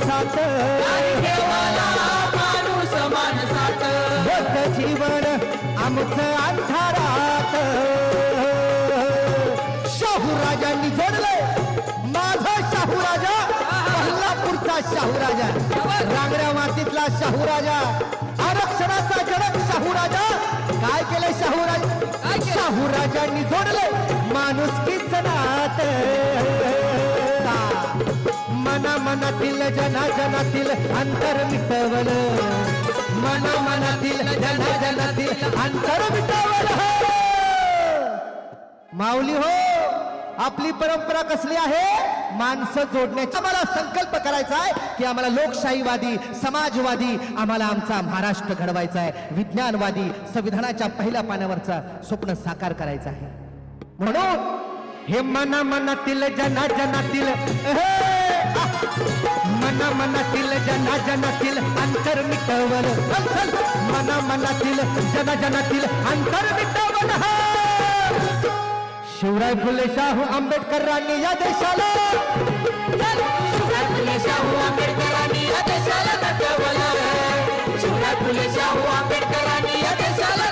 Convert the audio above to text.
माणसात, माणूस माणसात, होत जीवन आमचं अंधारात. शाहू राजांनी जोडलंय माझा शाहू राजा, कोल्हापूरचा शाहू राजा, रांगड्या मातीतला शाहू राजा, आरक्षणाचा जनक शाहू राजा. काय केलंय शाहू राजा? शाहू राजांनी जोडलंय माणुसकीच नात. मना मनातील जना जनातील अंतर मिटवलं, मना मनातील जना जनातील अंतर मिटवलं. माऊली हो, आपली परंपरा कसली आहे? माणसं जोडण्याचा. आम्हाला संकल्प करायचा आहे की आम्हाला लोकशाहीवादी, समाजवादी आम्हाला आमचा महाराष्ट्र घडवायचा आहे. विज्ञानवादी, संविधानाच्या पहिल्या पानावरचा स्वप्न साकार करायचं आहे. म्हणून हे मना मनातील जना जनातील, मना मनातील जना जनातील अंतर मिटवलं, मना मनातील जना जनातील अंतर मिटवलं. शिवराय फुले शाहू आंबेडकरांनी या देशाला, शिवराय फुले शाहू आंबेडकरांनी या देशाला घडवलं, शिवराय फुले शाहू आंबेडकरांनी या देशाला